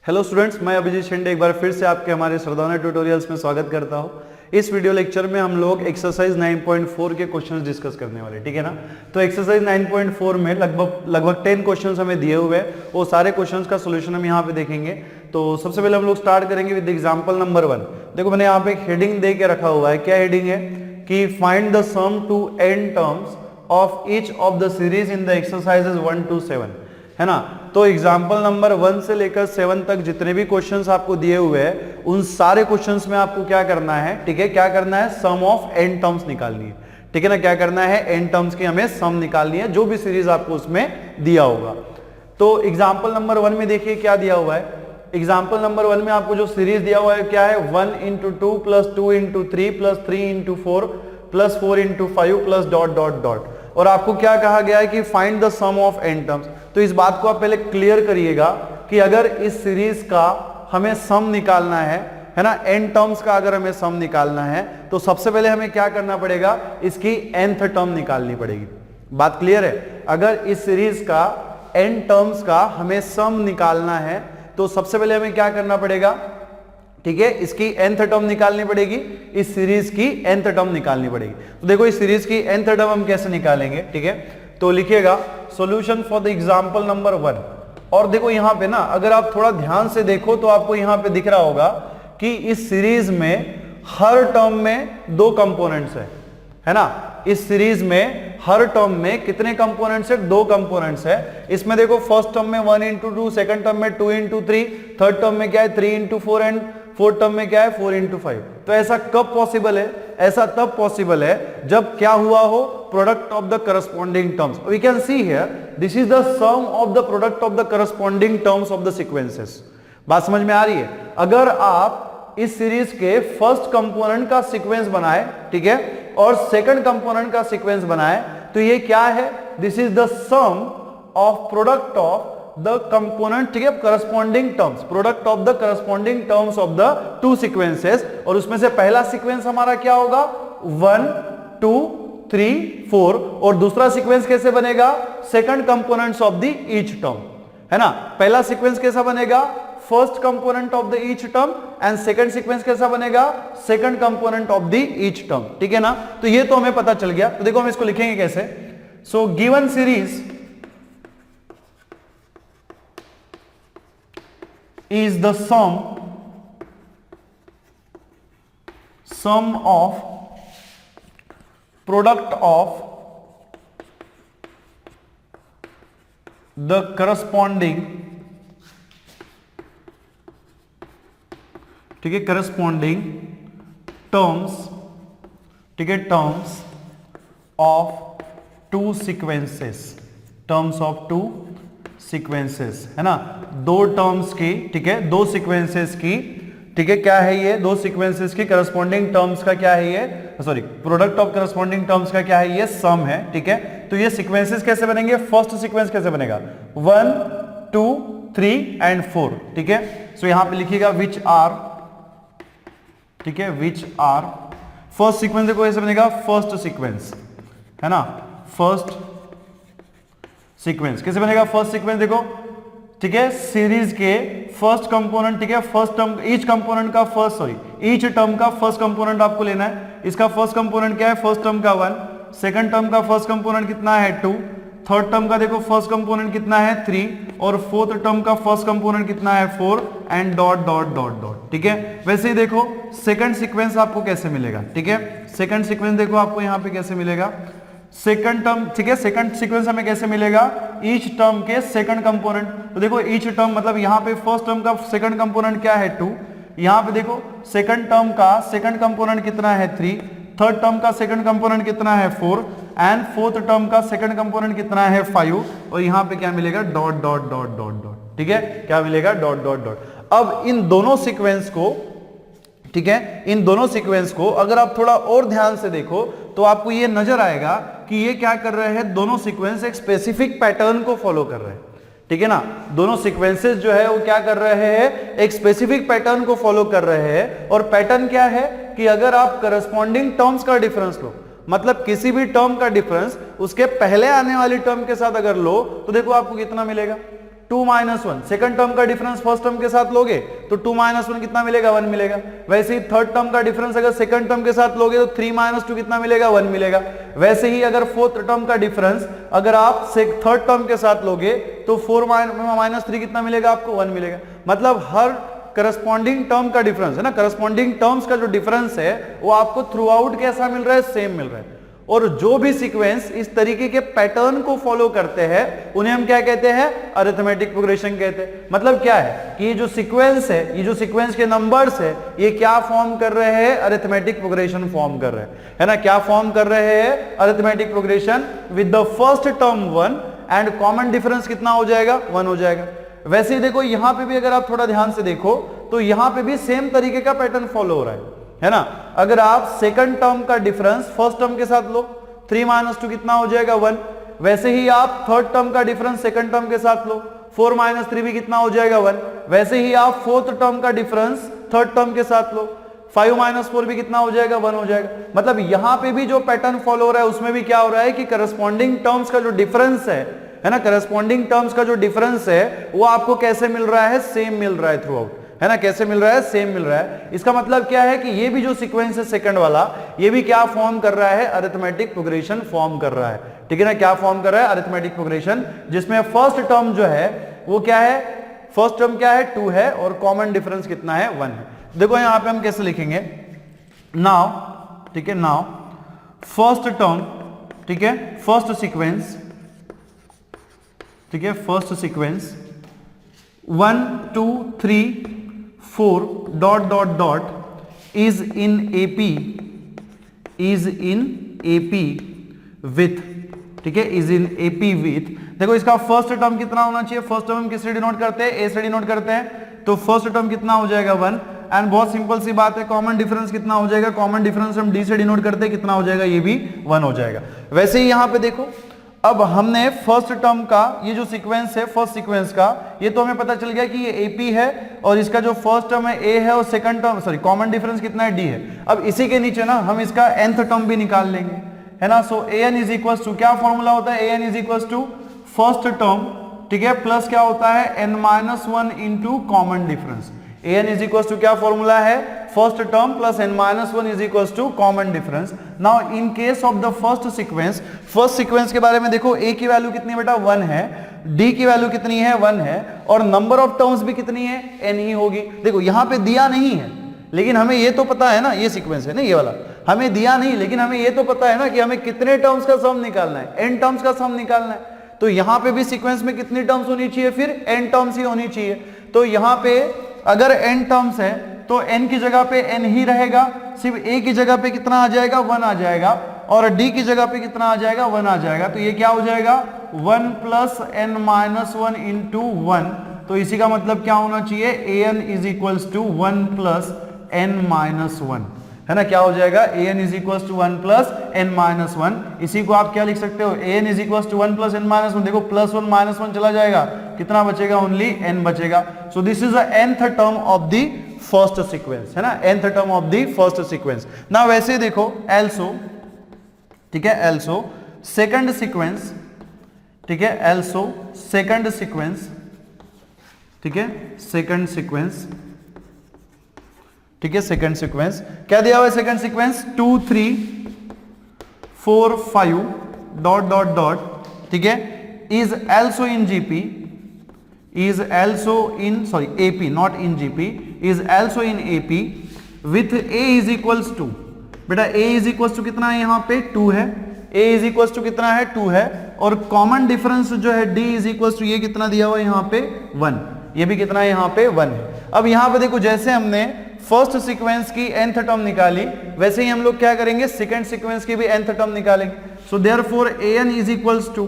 Hello students, मैं अभिजीत शिंदे एक बार फिर से आपके हमारे सरदाना ट्यूटोरियल्स में स्वागत करता हूं। इस वीडियो लेक्चर में हम लोग एक्सरसाइज 9.4 के क्वेश्चंस डिस्कस करने वाले, ठीक है ना। तो एक्सरसाइज 9.4 में लगभग 10 क्वेश्चंस हमें दिए हुए हैं। वो सारे क्वेश्चंस का सोल्यूशन हम यहाँ पे देखेंगे। तो सबसे पहले हम लोग स्टार्ट करेंगे विद एग्जाम्पल नंबर 1। देखो मैंने यहाँ पे एक हेडिंग दे के रखा हुआ है। क्या हेडिंग है कि find the sum to n terms of each of the series in the exercises 1 to 7, है ना। तो एग्जाम्पल नंबर 1 से लेकर 7 तक जितने भी क्वेश्चंस आपको दिए हुए हैं उन सारे क्वेश्चंस में आपको क्या करना है, ठीक है, क्या करना है, सम ऑफ n टर्म्स निकालनी है, ठीक है ना। क्या करना है, n टर्म्स की हमें सम निकालनी है, जो भी सीरीज आपको उसमें दिया होगा। तो एग्जाम्पल नंबर 1 में देखिए क्या दिया हुआ है। एग्जाम्पल नंबर 1 में आपको जो सीरीज दिया हुआ है क्या है, 1 into 2 plus 2 into 3 plus 3 into 4 plus 4 into 5 plus dot dot dot. और आपको क्या कहा गया है कि find the sum of n terms. तो इस बात को आप पहले क्लियर करिएगा कि अगर इस सीरीज का हमें सम निकालना है ना, n टर्म्स का अगर हमें सम निकालना है तो सबसे पहले हमें क्या करना पड़ेगा, इसकी nth टर्म निकालनी पड़ेगी। बात क्लियर है। अगर इस सीरीज का n टर्म्स का हमें सम निकालना है तो सबसे पहले हमें क्या करना पड़ेगा, ठीक है, इसकी nth टर्म निकालनी पड़ेगी, इस सीरीज की nth टर्म निकालनी पड़ेगी। तो देखो इस सीरीज की nth टर्म हम कैसे निकालेंगे, ठीक है। तो लिखिएगा solution for the example number 1। और देखो यहां पे ना अगर आप थोड़ा ध्यान से देखो तो आपको यहां पे दिख रहा होगा कि इस सीरीज में हर टर्म में 2 कंपोनेंट्स है ना। इस सीरीज में हर टर्म में कितने कंपोनेंट्स है, 2 कंपोनेंट्स है। इसमें देखो फर्स्ट टर्म में 1 into 2, सेकंड टर्म में 2 into 3, थर्ड टर्म में क्या है 3 into 4 एंड फोर्थ टर्म में क्या है 4 into 5। तो ऐसा कब पॉसिबल है, ऐसा तब पॉसिबल है जब क्या हुआ हो, product of the corresponding terms. We can see here this is the sum of the product of the corresponding terms of the sequences. बात समझ में आ रही है। अगर आप इस सीरीज के फर्स्ट कंपोनेंट का सीक्वेंस बनाए, ठीक है, और सेकंड कंपोनेंट का सीक्वेंस बनाए तो ये क्या है, this is the sum of product of the component, ठीक है, corresponding terms, product of the corresponding terms of the 2 sequences. और उसमें से पहला सीक्वेंस हमारा क्या होगा, 1 2 3 4, और दूसरा सीक्वेंस कैसे बनेगा, second components of the each term, है ना। पहला सीक्वेंस कैसा बनेगा, first component of the each term, and second sequence कैसा बनेगा, second component of the each term, ठीक है ना। तो ये तो हमें पता चल गया। तो देखो हम इसको लिखेंगे कैसे। So given series is the sum of product of the corresponding, ठीक है, corresponding terms, ठीक है, terms of 2 sequences, terms of 2 sequences, है ना, 2 टर्म्स की, ठीक है, 2 सीक्वेंसेस की, ठीक है, क्या है ये, 2 सीक्वेंसेस की करस्पॉन्डिंग टर्म्स का क्या है ये, sorry, product of corresponding terms का क्या है ये, सम है, ठीक है। तो ये सीक्वेंसेस कैसे बनेंगे, फर्स्ट सीक्वेंस कैसे बनेगा, 1 2 3 एंड 4, ठीक है। सो यहां पे लिखिएगा विच आर, ठीक है, विच आर, फर्स्ट सीक्वेंस देखो ऐसे बनेगा, फर्स्ट सीक्वेंस, है ना, फर्स्ट सीक्वेंस कैसे बनेगा, फर्स्ट सीक्वेंस देखो, ठीक है, सीरीज के फर्स्ट कंपोनेंट, ठीक है, फर्स्ट टर्म, ईच कंपोनेंट का फर्स्ट, सॉरी, ईच टर्म का फर्स्ट कंपोनेंट आपको लेना है। इसका फर्स्ट कंपोनेंट क्या है, फर्स्ट टर्म का 1, सेकंड टर्म का फर्स्ट कंपोनेंट कितना है 2, थर्ड टर्म का देखो फर्स्ट कंपोनेंट कितना है 3, और फोर्थ टर्म का फर्स्ट कंपोनेंट कितना है 4 and dot dot dot dot, ठीक है। वैसे ही देखो सेकंड सीक्वेंस आपको कैसे मिलेगा, ठीक है, सेकंड सीक्वेंस देखो आपको यहां पे कैसे मिलेगा, सेकंड टर्म, ठीक है, सेकंड सीक्वेंस हमें कैसे मिलेगा, ईच टर्म के सेकंड कंपोनेंट। तो देखो ईच टर्म मतलब यहां पे फर्स्ट टर्म का सेकंड कंपोनेंट क्या है 2, यहां पे देखो सेकंड टर्म का सेकंड कंपोनेंट कितना है 3, थर्ड टर्म का सेकंड कंपोनेंट कितना है 4, एंड फोर्थ टर्म का सेकंड कंपोनेंट कितना है 5, और यहां पे क्या मिलेगा, dot dot dot dot dot, ठीक है, क्या मिलेगा, डॉट डॉट डॉट। अब इन दोनों सीक्वेंस को, ठीक है, इन दोनों सीक्वेंस को अगर आप थोड़ा और ध्यान से देखो तो आपको ये नजर आएगा कि ये क्या कर रहे हैं, दोनों सीक्वेंस एक स्पेसिफिक पैटर्न को फॉलो कर रहे हैं, ठीक है ना। दोनों सीक्वेंसेस जो है वो क्या कर रहे हैं, एक स्पेसिफिक पैटर्न को फॉलो कर रहे हैं। और पैटर्न क्या है कि अगर आप करस्पॉन्डिंग टर्म्स का डिफरेंस लो, मतलब किसी भी टर्म का डिफरेंस उसके पहले आने वाली टर्म के साथ अगर लो तो देखो आपको कितना मिलेगा, 2 माइनस 1, सेकंड टर्म का डिफरेंस फर्स्ट टर्म के साथ लोगे तो 2 माइनस 1 कितना मिलेगा, 1 मिलेगा। वैसे ही थर्ड टर्म का डिफरेंस अगर सेकंड टर्म के साथ लोगे तो 3 माइनस 2 कितना मिलेगा, 1 मिलेगा। वैसे ही अगर फोर्थ टर्म का डिफरेंस अगर आप थर्ड टर्म के साथ लोगे तो 4 माइनस 3 कितना मिलेगा, आपको 1 मिलेगा। मतलब हर करस्पॉन्डिंग टर्म का डिफरेंस है ना, करस्पॉन्डिंग टर्म्स का जो डिफरेंस है वो आपको थ्रू आउट कैसा मिल रहा है, सेम मिल रहा है। और जो भी सीक्वेंस इस तरीके के पैटर्न को फॉलो करते हैं उन्हें हम क्या कहते हैं, अरिथमेटिक प्रोग्रेशन कहते हैं। मतलब क्या है कि ये जो सीक्वेंस है, ये जो सीक्वेंस के नंबर्स है, ये क्या फॉर्म कर रहे हैं, अरिथमेटिक प्रोग्रेशन फॉर्म कर रहे हैं, है ना। क्या फॉर्म कर रहे हैं, arithmetic progression with the first term 1 and common difference कितना हो जाएगा, 1 हो जाएगा। वैसे ही देखो यहां पे भी अगर आप थोड़ा ध्यान से देखो तो यहां पे भी सेम तरीके का पैटर्न फॉलो हो रहा है ना। अगर आप सेकंड टर्म का डिफरेंस फर्स्ट टर्म के साथ लो 3 माइनस 2 कितना हो जाएगा, 1। वैसे ही आप थर्ड टर्म का डिफरेंस सेकंड टर्म के साथ लो 4 माइनस 3 भी कितना हो जाएगा, 1। वैसे ही आप फोर्थ टर्म का डिफरेंस थर्ड टर्म के साथ लो 5 माइनस 4 भी कितना हो जाएगा, 1 हो जाएगा। मतलब यहां पे भी जो पैटर्न फॉलो हो रहा है उसमें भी क्या हो रहा है कि करस्पॉन्डिंग टर्म्स का जो डिफरेंस है ना, करस्पॉन्डिंग टर्म्स का जो डिफरेंस है वो आपको कैसे मिल रहा है, सेम मिल रहा है थ्रू आउट, है ना। कैसे मिल रहा है, सेम मिल रहा है। इसका मतलब क्या है कि ये भी जो सीक्वेंस है सेकंड वाला, ये भी क्या फॉर्म कर रहा है, अरिथमेटिक प्रोग्रेशन फॉर्म कर रहा है, ठीक है ना। क्या फॉर्म कर रहा है, अरिथमेटिक प्रोग्रेशन, जिसमें फर्स्ट टर्म जो है वो क्या है, फर्स्ट टर्म क्या है, 2 है और कॉमन डिफरेंस कितना है, 1 है। देखो यहां पे हम कैसे लिखेंगे, नाउ, ठीक है, नाउ फर्स्ट टर्म, ठीक है, फर्स्ट सीक्वेंस, ठीक है, first sequence 1 2 3 4 dot dot dot is in AP, is in AP with, ठीक है, इज इन एपी विथ। देखो इसका फर्स्ट टर्म कितना होना चाहिए, फर्स्ट टर्म हम किससे डिनोट करते हैं, ए से डिनोट करते हैं, तो फर्स्ट टर्म कितना हो जाएगा, 1। एंड बहुत सिंपल सी बात है, कॉमन डिफरेंस कितना हो जाएगा, कॉमन डिफरेंस हम डी से डिनोट करते हैं, कितना हो जाएगा, ये भी 1 हो जाएगा। वैसे ही यहां पे देखो अब हमने फर्स्ट टर्म का ये जो सीक्वेंस है, फर्स्ट सीक्वेंस का, ये तो हमें पता चल गया कि ये एपी है और इसका जो फर्स्ट टर्म है ए है और second term, sorry, common difference कितना है, डी है। अब इसी के नीचे ना हम इसका nth टर्म भी निकाल लेंगे, है ना। So an is equal to, क्या फॉर्मूला होता है, an is equal to first term, ठीक है, प्लस क्या होता है, n minus 1 into common difference. an is equal to क्या फॉर्मूला है, first term plus n minus 1 is equal to common difference. Now in case of the first sequence, first sequence के बारे में देखो, a की वैल्यू कितनी बेटा, 1 है, d की वैल्यू कितनी है, 1 है, और नंबर ऑफ टर्म्स भी कितनी है, n ही होगी। देखो यहां पे दिया नहीं है लेकिन हमें ये तो पता है ना, ये सीक्वेंस है ना, ये वाला हमें दिया नहीं लेकिन हमें ये तो पता है ना कि हमें कितने टर्म्स का सम निकालना है, n टर्म्स का सम निकालना है। तो यहां पे भी सीक्वेंस में कितनी टर्म्स होनी चाहिए, फिर n टर्म्स ही होनी चाहिए। तो यहां पे अगर n टर्म्स है तो n की जगह पे n ही रहेगा, सिर्फ a की जगह पे कितना आ जाएगा, 1 आ जाएगा, और d की जगह पे कितना आ जाएगा, 1 आ जाएगा। तो ये क्या हो जाएगा, 1 प्लस n माइनस 1 इंटू 1। तो इसी का मतलब क्या होना चाहिए, an is equals to 1 plus n minus 1, है ना। क्या हो जाएगा, an is equals to 1 plus n minus 1। इसी को आप क्या लिख सकते हो, an is equals to 1 plus n minus 1। देखो प्लस 1 माइनस 1 चला जाएगा, कितना बचेगा, ओनली n बचेगा। So this is the nth term of the first sequence, है ना, nth term of the first sequence. ना वैसे देखो एल्सो, ठीक है, एल्सो सेकंड सीक्वेंस, ठीक है, एल्सो सेकंड सीक्वेंस, ठीक है, सेकंड सीक्वेंस, ठीक है, सेकंड सीक्वेंस क्या दिया हुआ है, second sequence 2 3 4 5 dot dot dot, ठीक है, is also in GP, is also in, sorry, AP, not in GP, is also in AP with A is equals to, बेटा A is equals to कितना है, यहाँ पे 2 है, A is equals to कितना है, 2 है, और कॉमन डिफरेंस जो है D is equals to, ये कितना दिया हुआ है यहाँ पे 1, ये भी कितना है यहाँ पे 1 है। अब यहाँ पे देखो जैसे हमने फर्स्ट सीक्वेंस की nth टर्म निकाली, वैसे ही हम लोग क्या करेंगे, सेकंड सीक्वेंस की भी nth टर्म निकालेंगे। So therefore an is equals to,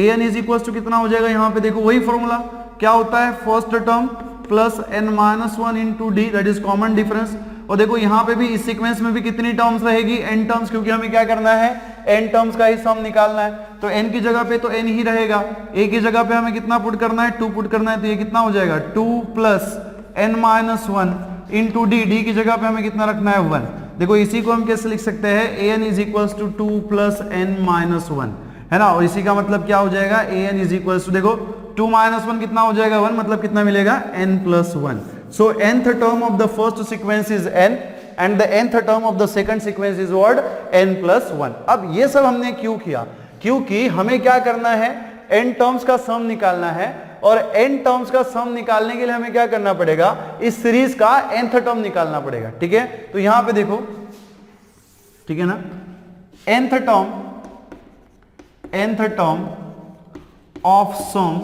an is equals to कितना हो जाएगा, यहाँ पे देखो वही फॉर्मूला क्या होता है, first term plus n minus 1 into D, that is common difference. और देखो यहाँ पे भी इस सीक्वेंस में भी कितनी टर्म्स रहेगी, n टर्म्स, क्योंकि हमें क्या करना है, n टर्म्स का ही सम निकालना है। तो n की जगह पे तो n ही रहेगा, a की जगह पे हमें कितना पुट करना है, 2 पुट करना है, तो ये कितना हो जाएगा, 2 plus n minus 1 into D, D की जगह पे हमें कितना रखना है, 1। देखो इसी को हम कैसे लिख सकते हैं, an is equals to 2 plus n minus 1, है ना। और इसी का मतलब क्या हो जाएगा, an इज इक्वल्स टू, देखो 2 माइनस 1 कितना हो जाएगा 1, मतलब कितना मिलेगा n+1. So nth term of the first sequence is n and the nth term of the second sequence is what n+1. अब ये सब हमने क्यों किया? क्योंकि हमें क्या करना है, n टर्म्स का सम निकालना है, और n टर्म्स का सम निकालने के लिए हमें क्या करना पड़ेगा, इस सीरीज का nth टर्म निकालना पड़ेगा. ठीक है, तो यहां पे देखो, ठीक है ना, nth term of some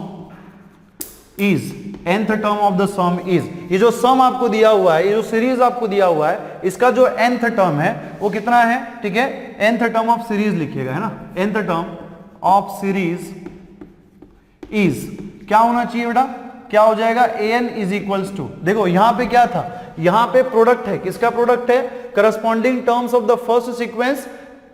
is, nth term of the some is, ये जो सम आपको दिया हुआ है, ये जो सीरीज आपको दिया हुआ है, इसका जो nth टर्म है वो कितना है? ठीक है, nth टर्म ऑफ सीरीज लिखिएगा, है ना, nth term of series is क्या होना चाहिए बेटा, क्या हो जाएगा, an इज इक्वल्स टू, देखो यहां पे क्या था, यहां पे प्रोडक्ट है, किसका प्रोडक्ट है, corresponding terms of the first sequence.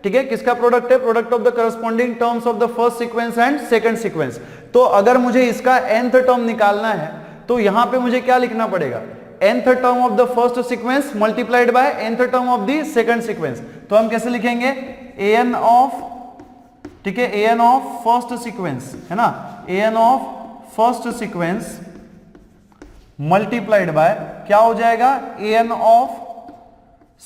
ठीक है, किसका प्रोडक्ट है, product of the corresponding terms of the first sequence and second sequence. तो अगर मुझे इसका nth टर्म निकालना है तो यहां पे मुझे क्या लिखना पड़ेगा, nth term of the first sequence multiplied by nth term of the second sequence. तो हम कैसे लिखेंगे, an ऑफ, ठीक है, an ऑफ फर्स्ट सीक्वेंस, है ना, an of first sequence multiplied by क्या हो जाएगा, an ऑफ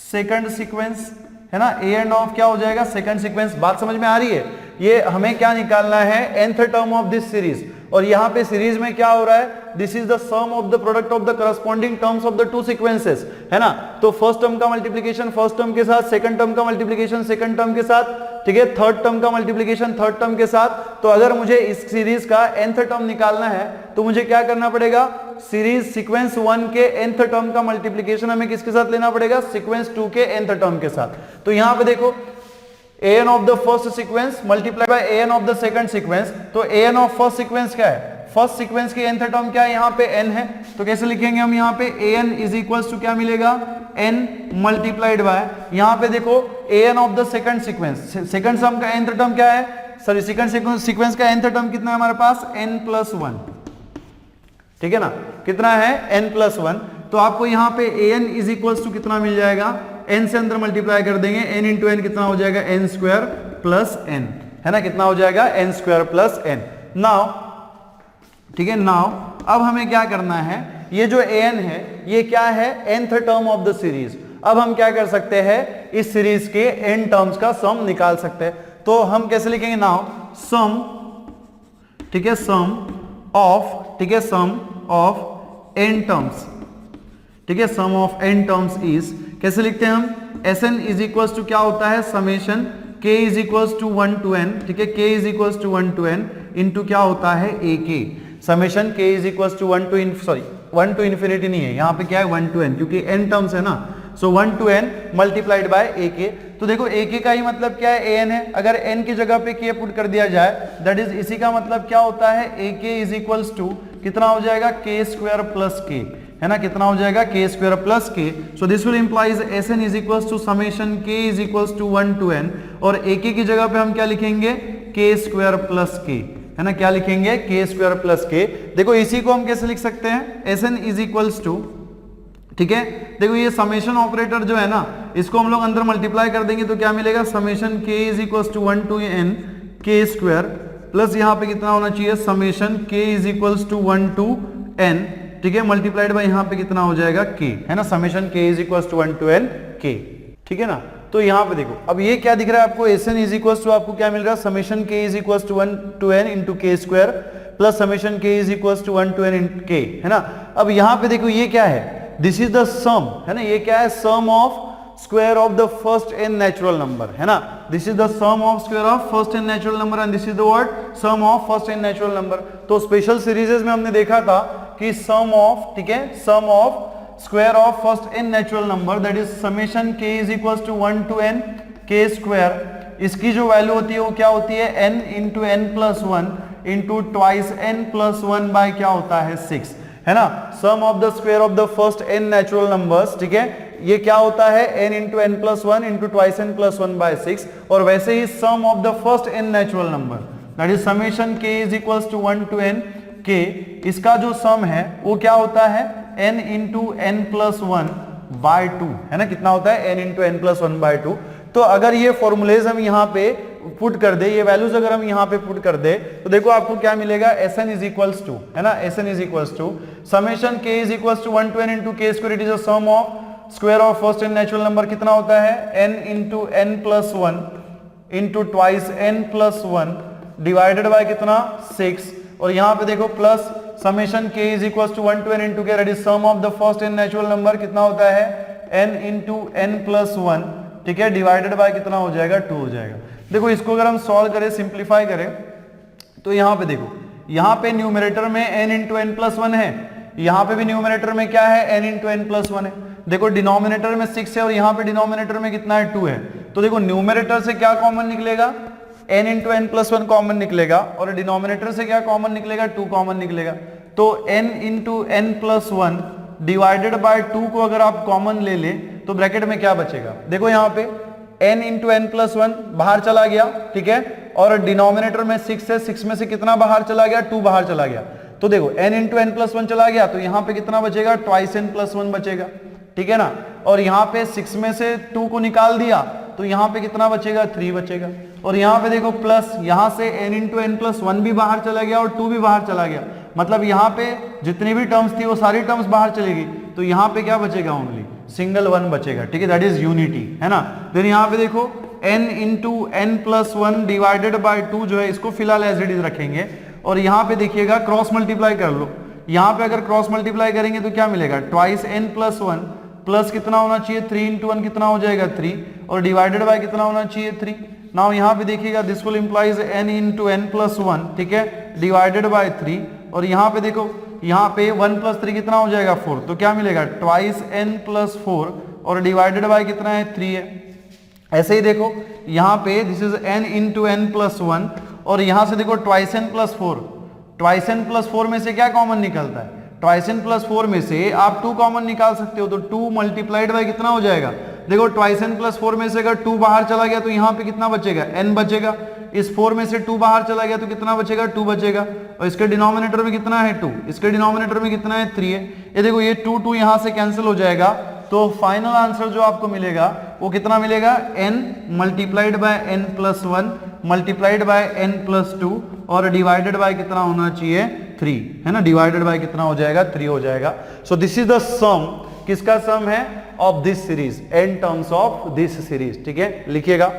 सेकंड सीक्वेंस, है ना, an ऑफ क्या हो जाएगा, सेकंड सीक्वेंस. बात समझ में आ रही है? ये हमें क्या निकालना है, nth term of this series, और यहां पे सीरीज में क्या हो रहा है, this is the sum of the product of the corresponding terms of the two sequences, है ना. तो फर्स्ट टर्म का मल्टीप्लिकेशन फर्स्ट टर्म के साथ, सेकंड टर्म का मल्टीप्लिकेशन सेकंड टर्म के साथ, ठीक है, थर्ड टर्म का मल्टीप्लिकेशन थर्ड टर्म के साथ. तो अगर मुझे इस सीरीज का nth टर्म निकालना है तो मुझे क्या करना पड़ेगा, सीरीज सीक्वेंस 1 के nth टर्म का मल्टीप्लिकेशन हमें किसके साथ लेना पड़ेगा, सीक्वेंस 2 के nth टर्म के साथ. तो यहां पे देखो, an of the first sequence multiply by an of the second sequence. तो an ऑफ फर्स्ट सीक्वेंस क्या है, फर्स्ट सीक्वेंस की nth टर्म क्या है, यहाँ पे n है. तो कैसे लिखेंगे हम, यहाँ पे an इज इक्वल्स टू क्या मिलेगा, n मल्टीप्लाइड बाय, यहाँ पे देखो an of the second sequence, second सम का nth टर्म क्या है, सॉरी सेकंड सीक्वेंस का nth टर्म कितना है हमारे पास, n+1. ठीक है ना, कितना है, n+1. तो आपको यहाँ पे an इज इक्वल्स टू कितना मिल जाएगा, n से अंदर मल्टीप्लाई कर देंगे, n इंटू n कितना हो जाएगा, n² प्लस n, है ना, कितना हो जाएगा, n² प्लस n. नाउ, ठीक है, नाउ अब हमें क्या करना है, ये जो an है ये क्या है, nth term of the series. अब हम क्या कर सकते हैं, इस सीरीज के n टर्म्स का सम निकाल सकते हैं. तो हम कैसे लिखेंगे, नाउ सम, ठीक है, सम ऑफ, ठीक है, सम ऑफ n टर्म्स, ठीक है, sum of n terms is, कैसे लिखते हैं हम, Sn इज इक्वल्स टू क्या होता है, summation k is equals to 1 to n, ठीक है, k is equals to 1 to n into क्या होता है, ak. Summation k is equals to 1 to infinity नहीं है, यहाँ पे क्या है 1 to n, क्योंकि n टर्म्स है ना. सो 1 to n multiplied by ak. तो देखो ak का ही मतलब क्या है, an है, अगर n की जगह पे k पुट कर दिया जाए, दैट इज, इसी का मतलब क्या होता है, ak इज इक्वल्स टू कितना हो जाएगा, k² प्लस k, है ना, कितना हो जाएगा, k² plus k. So this will implies Sn is equals to summation k is equals to 1 to n, और ak की जगह पे हम क्या लिखेंगे, k² प्लस k, है ना, क्या लिखेंगे, k² प्लस k. देखो इसी को हम कैसे लिख सकते हैं, Sn इज इक्वल्स टू, ठीक है, देखो ये समेशन ऑपरेटर जो है ना, इसको हम लोग अंदर मल्टीप्लाई कर देंगे तो क्या मिलेगा, summation k is equals to 1 to n k² plus यहाँ पे कितना होना चाहिए, summation k is equals to 1 to n, ठीक है, मल्टीप्लाइड बाय यहाँ पे कितना हो जाएगा, k, है ना, summation k is equals to 1 to n k. ठीक है ना. तो यहाँ पे देखो, अब ये क्या दिख रहा है आपको, Sn इज इक्वल्स टू आपको क्या मिल रहा है, summation k is equals to 1 to n into k² plus summation k is equals to 1 to n into k, है ना. अब यहाँ पे देखो ये क्या है, दिस इज द सम, है ना, ये क्या है, sum of square of the first n natural number, है ना, this is the sum of square of first n natural number and this is the what, sum of first n natural number. तो special series में हमने देखा था कि sum of, ठीक है, sum of square of first n natural number, that is summation k is equals to 1 to n k², इसकी जो वैल्यू होती है वो क्या होती है, n into n+1 into twice n+1 by क्या होता है, 6, है ना. Sum of the square of the first n natural numbers, ठीक है, ये क्या होता है, n into n+1 into twice n+1 by 6. और वैसे ही sum of the first n natural number, that is summation k is equals to 1 to n k, इसका जो सम है वो क्या होता है, n इंटू n+1 बाय 2, है ना, कितना होता है, n इंटू n+1 बाय 2. तो अगर ये फॉर्मूलेज हम यहाँ पे पुट कर दे, ये वैल्यूज अगर हम यहाँ पे पुट कर दे तो देखो आपको क्या मिलेगा, Sn इज इक्वल्स टू, है ना, Sn is equals to summation k is equals to 1 to n into k square, it is a sum of square of first n natural number कितना होता है n into n plus 1 into twice n plus 1 divided by कितना 6, और यहाँ पे देखो plus summation k is equals to 1 to n into k, that is sum of the first n natural number कितना होता है n into n plus 1, ठीक है, डिवाइडेड बाय कितना हो जाएगा 2 हो जाएगा। देखो इसको अगर हम सॉल्व करें, सिंप्लीफाई करें तो यहाँ पे देखो, यहाँ पे न्यूमरेटर में n into n plus 1 है, यहाँ पे भी न्यूमरेटर में क्या है n into n plus 1 है। देखो डिनोमिनेटर में 6 है और यहाँ पे डिनोमिनेटर में कितना है 2 है, तो देखो न्यूमरेटर से क्या कॉमन निकलेगा, n into n plus 1 common निकलेगा, और डिनोमिनेटर से क्या कॉमन निकलेगा 2 कॉमन निकलेगा। तो n into n plus 1 divided bye 2 को अगर आप कॉमन ले ले तो ब्रैकेट में क्या बचेगा, देखो यहाँ पे n into n plus 1 बाहर चला गया, ठीक है, और डिनोमिनेटर में 6 है, 6 में से कितना बाहर चला गया 2 बाहर चला गया, तो देखो n into n plus 1 चला गया तो यहाँ पे कितना बचेगा twice n plus 1 बचेगा, ठीक है ना, और यहाँ पे 6 में से 2 को निकाल दिया तो यहाँ पे कितना बचेगा 3 बचेगा, और यहाँ पे देखो प्लस यहाँ से n into n plus 1 भी बाहर चला गया और 2 भी बाहर चला गया, मतलब यहाँ पे जितनी भी टर्म्स थी वो सारी टर्म्स बाहर चलेगी, तो यहाँ पे क्या बचेगा ओनली सिंगल 1 बचेगा, ठीक है, दैट इज यूनिटी, है ना। देन यहाँ पे देखो n into n plus 1 divided bye 2 जो है इसको फिलहाल एज इट इज रखेंगे, और यहाँ पे देखिएगा क्रॉस मल्टीप्लाई कर लो, यहाँ पे अगर क्रॉस मल्टीप्लाई करेंगे तो क्या मिलेगा ट्वाइस n plus 1 प्लस कितना होना चाहिए 3 into 1 कितना हो जाएगा 3, और डिवाइडेड बाय कितना होना चाहिए 3। नाउ यहाँ पे देखिएगा this will implies n into n plus 1, ठीक है, डिवाइडेड बाय 3, और यहाँ पे देखो यहाँ पे 1 plus 3 कितना हो जाएगा 4, तो क्या मिलेगा ट्वाइस n plus 4 और डिवाइडेड बाय कितना है 3 है। ऐसे ही देखो यहाँ पे this is n into n plus 1, और यहाँ से देखो twice n plus 4, twice n plus 4 में से क्या कॉमन निकलता है, ट्वाइस n plus 4 में से आप 2 कॉमन निकाल सकते हो, तो 2 मल्टीप्लाइड बाय कितना हो जाएगा, देखो ट्वाइस n plus 4 में से अगर 2 बाहर चला गया तो यहाँ पे कितना बचेगा n बचेगा, इस 4 में से 2 बाहर चला गया तो कितना बचेगा 2 बचेगा, और इसके डिनोमिनेटर में कितना है 2, इसके डिनोमिनेटर में कितना है 3 है, ये देखो ये 2 यहाँ से कैंसिल हो जाएगा, तो फाइनल आंसर जो आपको मिलेगा वो कितना मिलेगा n multiplied by n plus 1 multiplied by n plus 2 और डिवाइडेड बाय कितना होना चाहिए 3, है ना, डिवाइडेड बाय कितना हो जाएगा 3 हो जाएगा। सो दिस इज द सम, किसका सम है of this series, n terms of this series, ठीक है, लिखिएगा।